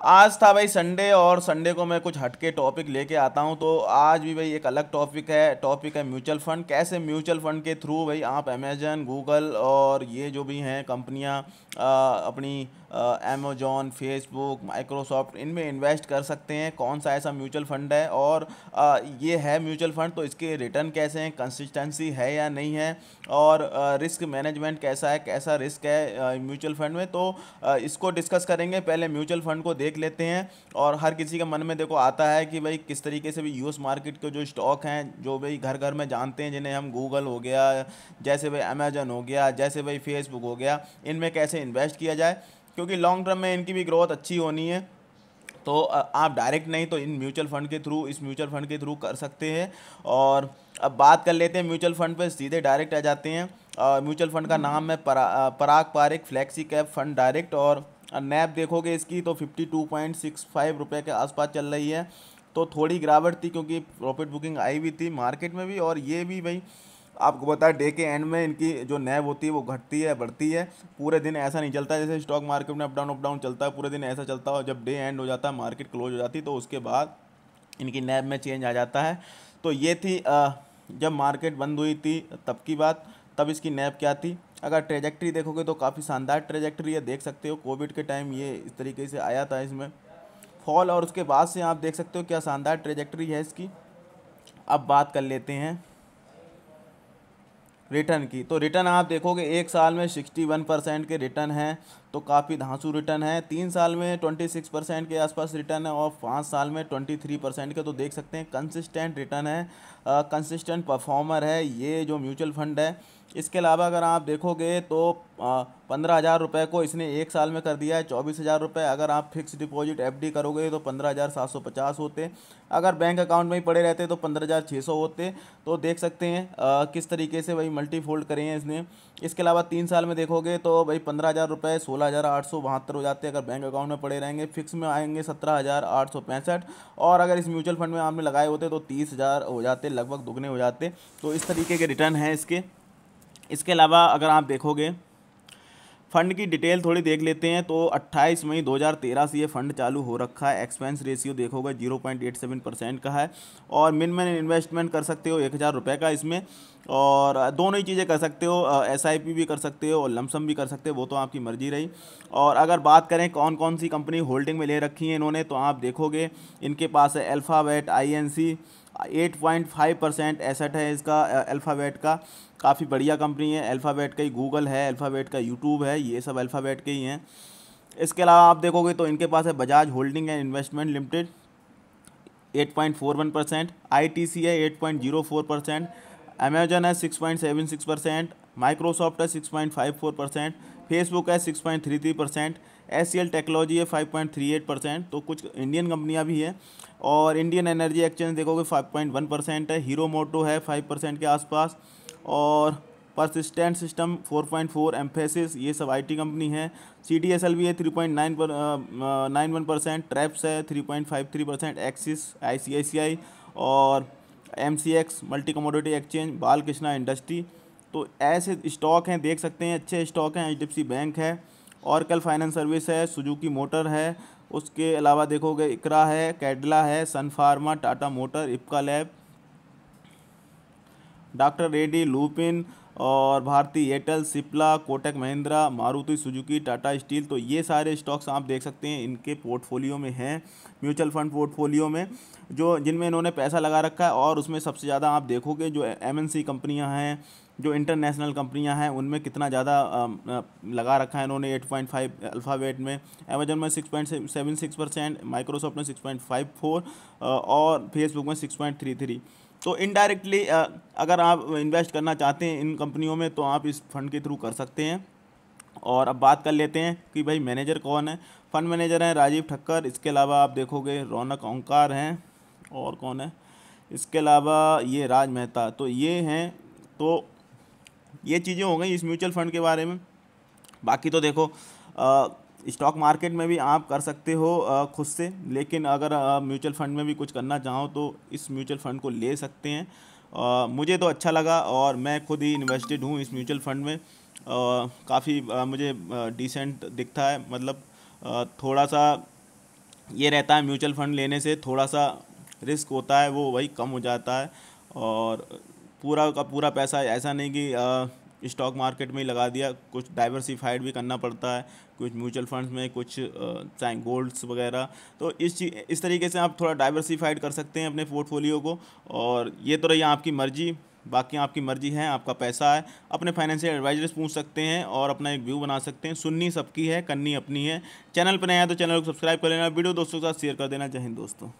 आज था भाई संडे, और संडे को मैं कुछ हटके टॉपिक लेके आता हूं। तो आज भी भाई एक अलग टॉपिक है म्यूचुअल फंड। कैसे म्यूचुअल फंड के थ्रू भाई आप अमेजन, गूगल और ये जो भी हैं कंपनियां अपनी अमेजॉन, फेसबुक, माइक्रोसॉफ्ट, इनमें इन्वेस्ट कर सकते हैं। कौन सा ऐसा म्यूचुअल फंड है, और ये है म्यूचुअल फंड तो इसके रिटर्न कैसे हैं, कंसिस्टेंसी है या नहीं है, और रिस्क मैनेजमेंट कैसा है, कैसा रिस्क है म्यूचुअल फंड में। तो इसको डिस्कस करेंगे। पहले म्यूचुअल फंड को देख लेते हैं। और हर किसी के मन में देखो आता है कि भाई किस तरीके से भी यूएस मार्केट के जो स्टॉक हैं, जो भाई घर घर में जानते हैं, जिन्हें हम गूगल हो गया, जैसे भाई अमेजन हो गया, जैसे भाई फेसबुक हो गया, इनमें कैसे इन्वेस्ट किया जाए, क्योंकि लॉन्ग टर्म में इनकी भी ग्रोथ अच्छी होनी है। तो आप डायरेक्ट नहीं तो इस म्यूचुअल फंड के थ्रू कर सकते हैं। और अब बात कर लेते हैं म्यूचुअल फंड पे, सीधे डायरेक्ट आ जाते हैं। म्यूचुअल फंड का नाम है Parag Parikh flexi cap fund direct. और नैब देखोगे इसकी तो 52.65 रुपये के आसपास चल रही है। तो थोड़ी गिरावट थी, क्योंकि प्रॉफिट बुकिंग आई भी थी मार्केट में भी। और ये भी भाई आपको पता है डे के एंड में इनकी जो नैब होती है वो घटती है, बढ़ती है। पूरे दिन ऐसा नहीं चलता जैसे स्टॉक मार्केट में अप डाउन चलता है, पूरे दिन ऐसा चलता है। जब डे एंड हो जाता है, मार्केट क्लोज हो जाती है, तो उसके बाद इनकी नैब में चेंज आ जाता है। तो ये थी जब मार्केट बंद हुई थी तब की बात। तब इसकी नैब क्या थी। अगर ट्रेजेक्ट्री देखोगे तो काफ़ी शानदार ट्रेजेक्ट्री है, देख सकते हो। कोविड के टाइम ये इस तरीके से आया था इसमें फॉल, और उसके बाद से आप देख सकते हो क्या शानदार ट्रेजेक्ट्री है इसकी। अब बात कर लेते हैं रिटर्न की। तो रिटर्न आप देखोगे एक साल में 61% के रिटर्न हैं, तो काफ़ी धांसू रिटर्न है। 3 साल में 26% के आसपास रिटर्न है, और 5 साल में 23% के। तो देख सकते हैं कंसिस्टेंट रिटर्न है, कंसिस्टेंट परफॉर्मर है ये जो म्यूचुअल फंड है। इसके अलावा अगर आप देखोगे तो 15,000 रुपये को इसने एक साल में कर दिया है 24,000 रुपये। अगर आप फिक्स डिपॉजिट एफडी करोगे तो 15,750 होते। अगर बैंक अकाउंट में ही पड़े रहते तो 15,600 होते। तो देख सकते हैं किस तरीके से भाई मल्टी फोल्ड करे हैं इसने। इसके अलावा 3 साल में देखोगे तो भाई 15,000 रुपये 16,872 हो जाते हैं अगर बैंक अकाउंट में पड़े रहेंगे। फिक्स में आएंगे 17,865। और अगर इस म्यूचुअल फंड में आपने लगाए होते तो 30,000 हो जाते, लगभग दुगने हो जाते। तो इस तरीके के रिटर्न हैं इसके। इसके अलावा अगर आप देखोगे फ़ंड की डिटेल थोड़ी देख लेते हैं, तो 28 मई 2013 से ये फ़ंड चालू हो रखा है। एक्सपेंस रेशियो देखोगे 0.87% का है। और मिनिमम इन्वेस्टमेंट कर सकते हो 1,000 रुपये का इसमें। और दोनों ही चीज़ें कर सकते हो, एसआईपी भी कर सकते हो और लमसम भी कर सकते हो, वो तो आपकी मर्जी रही। और अगर बात करें कौन कौन सी कंपनी होल्डिंग में ले रखी है इन्होंने, तो आप देखोगे इनके पास है अल्फ़ाबेट, आईएनसी। 8.5% एसेट है इसका अल्फ़ाबेट का। काफ़ी बढ़िया कंपनी है। अल्फ़ाबेट का ही गूगल है, अल्फ़ाबेट का यूट्यूब है, ये सब अल्फ़ाबेट के ही हैं। इसके अलावा आप देखोगे तो इनके पास है Bajaj holding and investment limited 8.41%, ITC है 8.04%, अमेजन है 6.76%, माइक्रोसॉफ्ट है 6.54%, फेसबुक है 6.33%, एससीएल टेक्नोलॉजी है 5.38%। तो कुछ इंडियन कंपनियां भी हैं। और इंडियन एनर्जी एक्सचेंज देखोगे 5.1% है, हीरो मोटो है 5% के आसपास, और परसिस्टेंट सिस्टम 4.4, एम्फेसिस, ये सब आईटी कंपनी है। CDSL भी है 3.91%, ट्रैप्स है 3.53%, एक्सिस, ICICI और MCX multi commodity exchange, Balkrishna industry. तो ऐसे स्टॉक हैं, देख सकते हैं अच्छे स्टॉक हैं। HDFC बैंक है, ऑरकल फाइनेंस सर्विस है, सुजुकी मोटर है। उसके अलावा देखोगे इकरा है, कैडला है, Sun Pharma, Tata motor, Ipca lab, doctor Reddy, Lupin और भारती एयरटेल, सिप्ला, कोटक महिंद्रा, मारुति सुजुकी, टाटा स्टील। तो ये सारे स्टॉक्स आप देख सकते हैं इनके पोर्टफोलियो में हैं, म्यूचुअल फंड पोर्टफोलियो में, जो जिनमें इन्होंने पैसा लगा रखा है। और उसमें सबसे ज़्यादा आप देखोगे जो MNC कंपनियां हैं, जो इंटरनेशनल कंपनियां हैं, उनमें कितना ज़्यादा लगा रखा है इन्होंने। 8.5 अल्फ़ाबेट में, अमेजन में 6.76%, माइक्रोसॉफ्ट में 6.54 और फेसबुक में 6.33। तो इनडायरेक्टली अगर आप इन्वेस्ट करना चाहते हैं इन कंपनियों में तो आप इस फंड के थ्रू कर सकते हैं। और अब बात कर लेते हैं कि भाई मैनेजर कौन है। फंड मैनेजर हैं राजीव ठक्कर। इसके अलावा आप देखोगे रौनक ओंकार हैं, और कौन है, इसके अलावा ये राज मेहता। तो ये हैं। तो ये चीज़ें हो गई इस म्यूचुअल फंड के बारे में। बाकी तो देखो स्टॉक मार्केट में भी आप कर सकते हो खुद से, लेकिन अगर म्यूचुअल फंड में भी कुछ करना चाहो तो इस म्यूचुअल फंड को ले सकते हैं। मुझे तो अच्छा लगा, और मैं खुद ही इन्वेस्टेड हूँ इस म्यूचुअल फंड में। काफ़ी मुझे डिसेंट दिखता है, मतलब थोड़ा सा ये रहता है म्यूचुअल फंड लेने से थोड़ा सा रिस्क होता है, वो वही कम हो जाता है। और पूरा का पूरा पैसा ऐसा नहीं कि स्टॉक मार्केट में ही लगा दिया, कुछ डाइवर्सिफाइड भी करना पड़ता है, कुछ म्यूचुअल फंड्स में, कुछ चाहे गोल्ड्स वगैरह। तो इस तरीके से आप थोड़ा डाइवर्सिफाइड कर सकते हैं अपने पोर्टफोलियो को। और ये तो रही आपकी मर्जी, बाकी आपकी मर्जी है, आपका पैसा है। अपने फाइनेंशियल एडवाइजर से पूछ सकते हैं और अपना एक व्यू बना सकते हैं। सुननी सबकी है, करनी अपनी है। चैनल पर नया है तो चैनल को सब्सक्राइब कर लेना, वीडियो दोस्तों के साथ शेयर कर देना। जय हिंद दोस्तों।